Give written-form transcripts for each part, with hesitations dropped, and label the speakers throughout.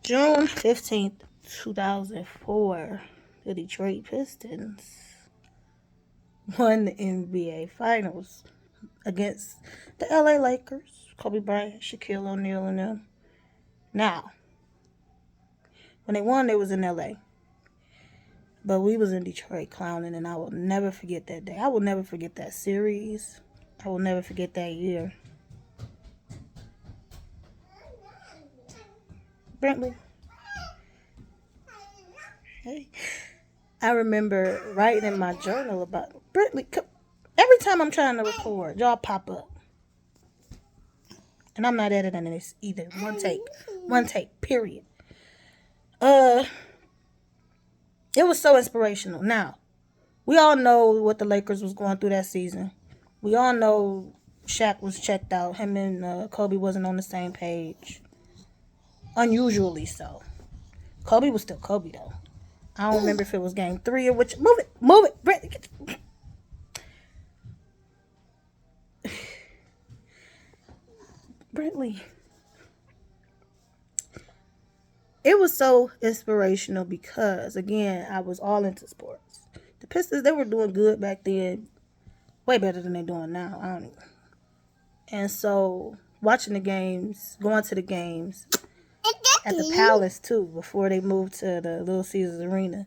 Speaker 1: June 15th, 2004, the Detroit Pistons won the NBA Finals against the LA Lakers, Kobe Bryant, Shaquille O'Neal, and them. Now, when they won, they was in LA, but we was in Detroit clowning, and I will never forget that day. I will never forget that series. I will never forget that year. Brentley, hey. I remember writing in my journal about Brentley. Every time I'm trying to record, y'all pop up. And I'm not editing this either. One take, period. Uh, it was so inspirational. Now, we all know what the Lakers was going through that season. We all know Shaq was checked out. Him and Kobe wasn't on the same page. Unusually so. Kobe was still Kobe though. I don't remember if it was game 3 or which. Move it, Brett. Brentley. It was so inspirational because, again, I was all into sports. The Pistons, they were doing good back then, way better than they're doing now. I don't even. And so, watching the games, going to the games at the Palace too, before they moved to the Little Caesars Arena.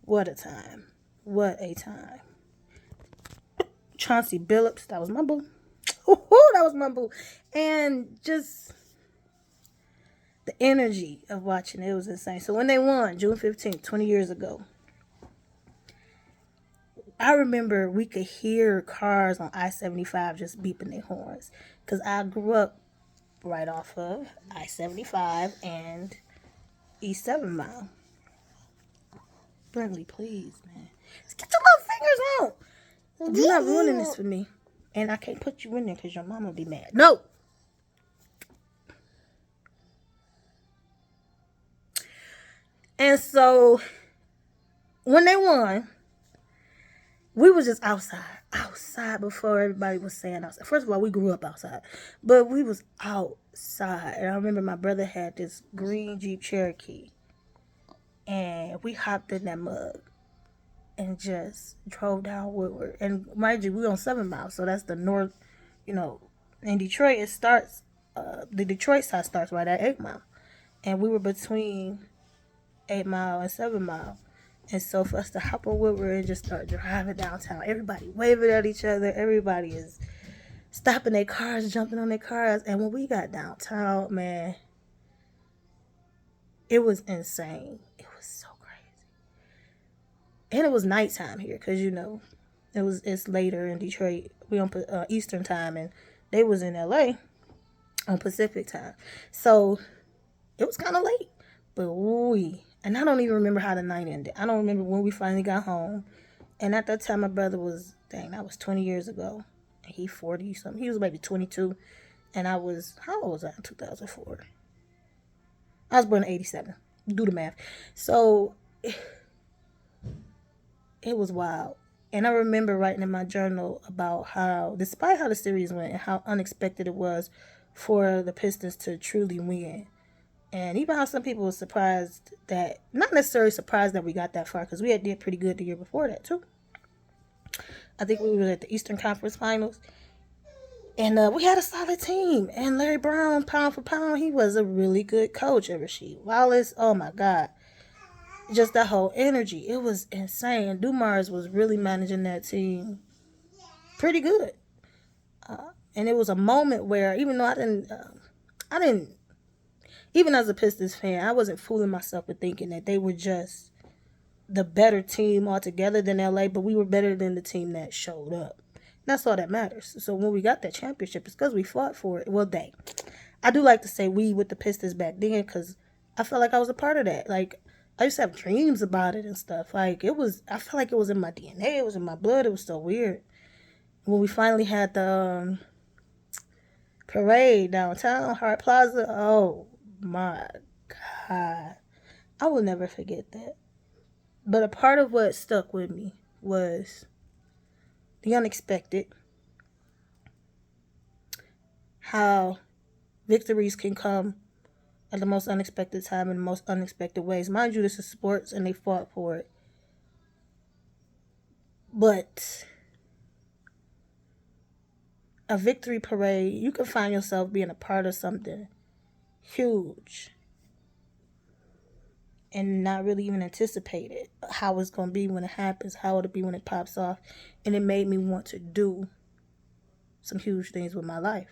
Speaker 1: What a time! What a time! Chauncey Billups, that was my boo. That was my boo, and just the energy of watching it was insane. So when they won June 15th, 20 years ago, I remember we could hear cars on I-75 just beeping their horns. Because I grew up right off of I-75 and East 7 Mile. Brentley, please, man. Let's get your little fingers out. You're not ruining this for me. And I can't put you in there because your mom will be mad. No! And so, when they won, we was just outside before everybody was saying outside. First of all, we grew up outside, but we was outside. And I remember my brother had this green Jeep Cherokee, and we hopped in that mug and just drove down Woodward. And mind you, we on 7 Mile, so that's the north. In Detroit, it starts. The Detroit side starts right at 8 Mile, and we were between 8 Mile and 7 Mile. And so for us to hop on Woodward and just start driving downtown, everybody waving at each other, everybody is stopping their cars, jumping on their cars. And when we got downtown, man, it was insane. It was so crazy. And it was nighttime here because, it's later in Detroit. We on Eastern time, and they was in LA on Pacific time. So it was kind of late. But and I don't even remember how the night ended. I don't remember when we finally got home. And at that time, my brother was, that was 20 years ago. And he 40 something. He was maybe 22. And how old was I in 2004? I was born in 87. Do the math. So, it was wild. And I remember writing in my journal about how, despite how the series went and how unexpected it was for the Pistons to truly win, and even how some people were surprised that, not necessarily surprised that we got that far, because we had did pretty good the year before that too. I think we were at the Eastern Conference Finals. And we had a solid team. And Larry Brown, pound for pound, he was a really good coach. And Rasheed Wallace, oh my God. Just that whole energy. It was insane. Dumars was really managing that team pretty good. And it was a moment where, even though I didn't, even as a Pistons fan, I wasn't fooling myself with thinking that they were just the better team altogether than LA, but we were better than the team that showed up. That's all that matters. So when we got that championship, it's because we fought for it. Well, I do like to say we with the Pistons back then because I felt like I was a part of that. Like, I used to have dreams about it and stuff. Like, I felt like it was in my DNA. It was in my blood. It was so weird. When we finally had the parade downtown, Hart Plaza, oh my God. I will never forget that. But a part of what stuck with me was the unexpected. How victories can come at the most unexpected time in the most unexpected ways. Mind you, this is sports and they fought for it. But a victory parade, you can find yourself being a part of something huge and not really even anticipate it, how it's going to be when it happens, how it'll be when it pops off. And it made me want to do some huge things with my life.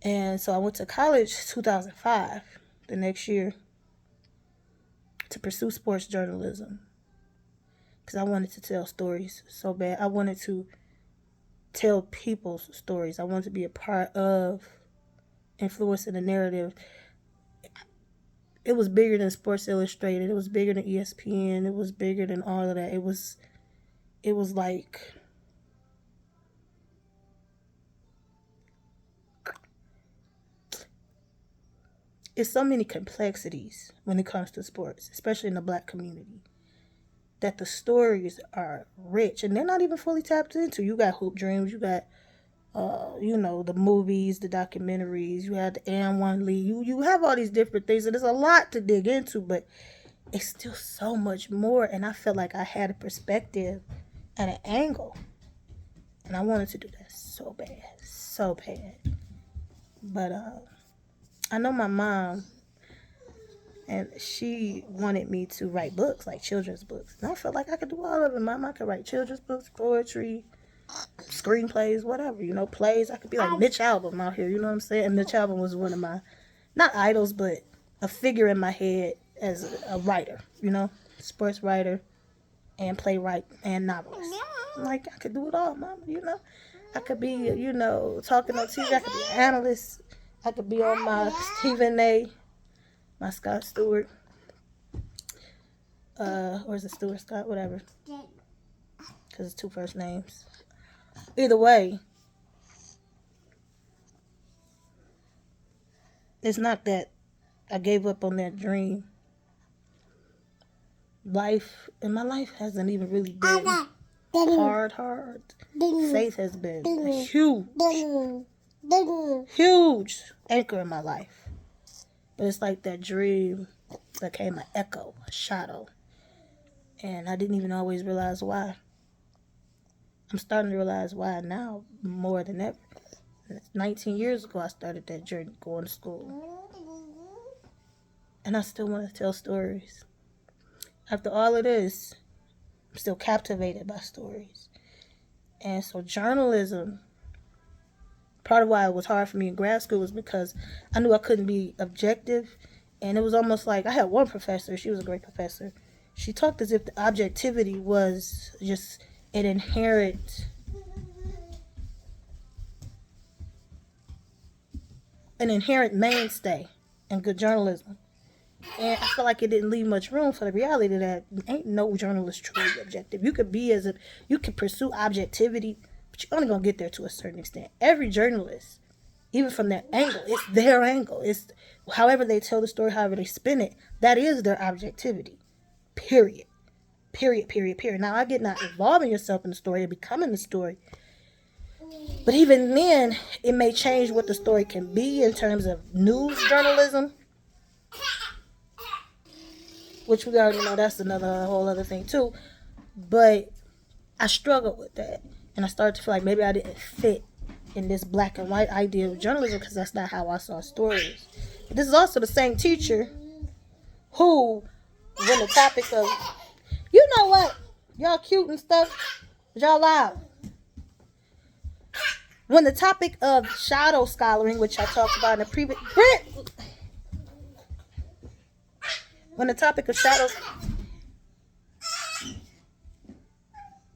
Speaker 1: And so I went to college 2005, the next year, to pursue sports journalism. Because I wanted to tell stories so bad. I wanted to tell people's stories. I wanted to be a part of influencing the narrative. It was bigger than Sports Illustrated. It was bigger than ESPN. It was bigger than all of that. It was like, it's so many complexities when it comes to sports, especially in the Black community, that the stories are rich and they're not even fully tapped into. You got Hoop Dreams, you got the movies, the documentaries, you have the And1 League, you have all these different things, and there's a lot to dig into, but it's still so much more. And I felt like I had a perspective and an angle, and I wanted to do that so bad. But I know my mom, and she wanted me to write books, like children's books, and I felt like I could do all of it. Mom, I could write children's books, poetry, screenplays, whatever, plays. I could be like Mitch Albom out here, you know what I'm saying? And Mitch Albom was one of my, not idols, but a figure in my head as a writer, sports writer and playwright and novelist. I'm like, I could do it all, Mama, I could be, talking on TV. I could be an analyst. I could be on my Stephen A., my Scott Stewart, or is it Stewart Scott, whatever, because it's two first names. Either way, it's not that I gave up on that dream. My life hasn't even really been hard. Faith has been a huge anchor in my life. But it's like that dream became an echo, a shadow. And I didn't even always realize why. I'm starting to realize why now more than ever. 19 years ago, I started that journey going to school. And I still want to tell stories. After all of this, I'm still captivated by stories. And so journalism, part of why it was hard for me in grad school was because I knew I couldn't be objective. And it was almost like, I had one professor, she was a great professor. She talked as if the objectivity was just an inherent mainstay in good journalism. And I feel like it didn't leave much room for the reality that ain't no journalist truly objective. You could pursue objectivity, but you're only going to get there to a certain extent. Every journalist, even from their angle, it's their angle. It's however they tell the story, however they spin it, that is their objectivity. Period. Now, I get not involving yourself in the story and becoming the story. But even then, it may change what the story can be in terms of news journalism. Which we already know that's another whole other thing too. But I struggled with that. And I started to feel like maybe I didn't fit in this black and white idea of journalism because that's not how I saw stories. But this is also the same teacher who, when the topic of, you know what, y'all cute and stuff, but y'all loud. When the topic of shadow scholaring, which I talked about in the previous, when the topic of shadows,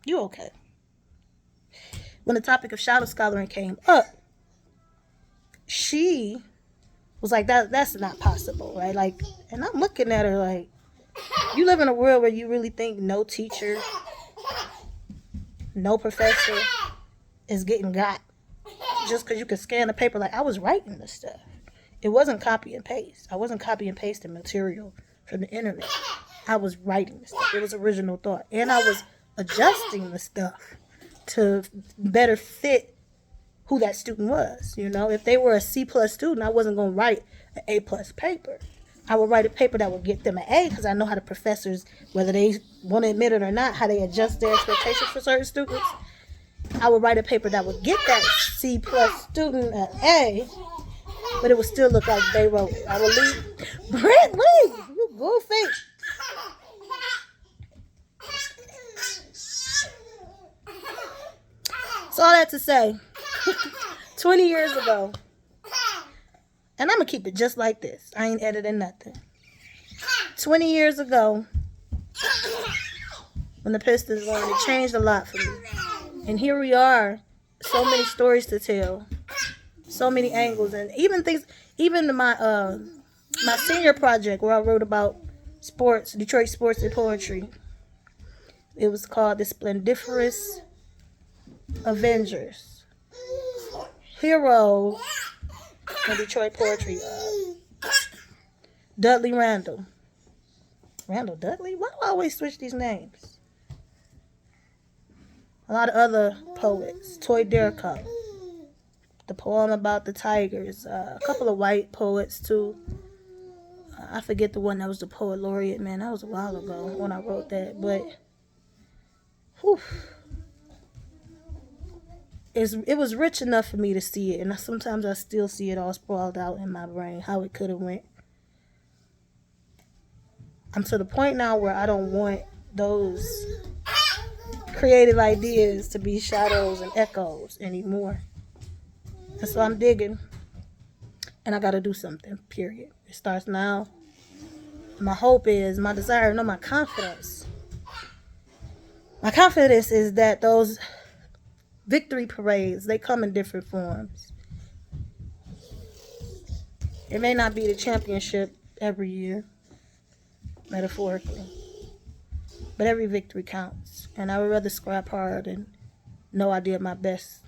Speaker 1: you okay? When the topic of shadow scholaring came up, she was like, that's not possible, right? Like, and I'm looking at her like, you live in a world where you really think no teacher, no professor is getting got just because you can scan the paper. Like, I was writing this stuff. It wasn't copy and paste. I wasn't copy and pasting material from the internet. I was writing this stuff. It was original thought. And I was adjusting the stuff to better fit who that student was. If they were a C+ student, I wasn't going to write an A+ paper. I would write a paper that would get them an A because I know how the professors, whether they want to admit it or not, how they adjust their expectations for certain students. I would write a paper that would get that C+ student an A, but it would still look like they wrote it. I would leave. Brent Lee, you goofy. So all that to say, 20 years ago, and I'm going to keep it just like this. I ain't editing nothing. 20 years ago, when the Pistons won, it changed a lot for me. And here we are, so many stories to tell, so many angles, and even my senior project where I wrote about sports, Detroit sports and poetry. It was called The Splendiferous Avengers. Heroes in Detroit poetry. Dudley Randall. Randall Dudley? Why do I always switch these names? A lot of other poets. Toy Derrico. The poem about the Tigers. A couple of white poets too. I forget the one that was the poet laureate, man. That was a while ago when I wrote that. But whew, it was rich enough for me to see it. And sometimes I still see it all sprawled out in my brain, how it could have went. I'm to the point now where I don't want those creative ideas to be shadows and echoes anymore. And so I'm digging. And I got to do something, period. It starts now. My hope is, my desire, no, my confidence. My confidence is that those victory parades, they come in different forms. It may not be the championship every year, metaphorically. But every victory counts. And I would rather scrap hard and know I did my best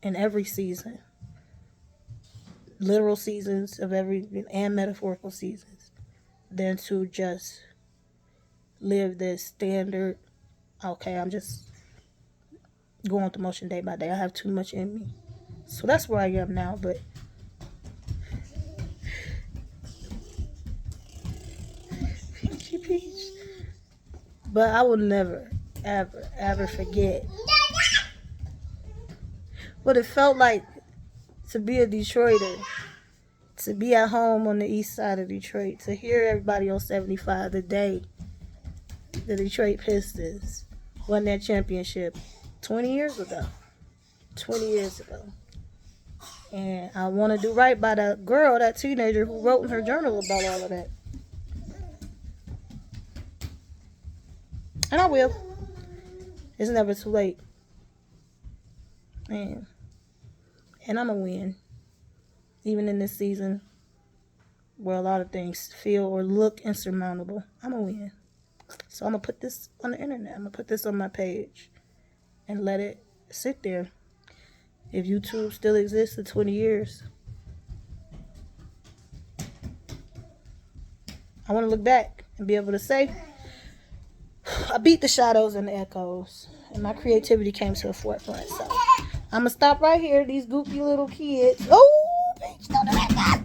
Speaker 1: in every season. Literal seasons of every, and metaphorical seasons, than to just live this standard, okay, I'm just going through motion day by day. I have too much in me. So that's where I am now, but peach. But I will never, ever, ever forget what it felt like to be a Detroiter, to be at home on the east side of Detroit, to hear everybody on 75 the day the Detroit Pistons won that championship 20 years ago. 20 years ago. And I want to do right by that girl, that teenager who wrote in her journal about all of that. And I will. It's never too late. Man. And I'm going to win. Even in this season where a lot of things feel or look insurmountable, I'm going to win. So I'm going to put this on the internet. I'm going to put this on my page and let it sit there. If YouTube still exists in 20 years, I want to look back and be able to say, I beat the shadows and the echoes, and my creativity came to the forefront. So I'm going to stop right here. These goofy little kids. Oh, bitch, don't do that.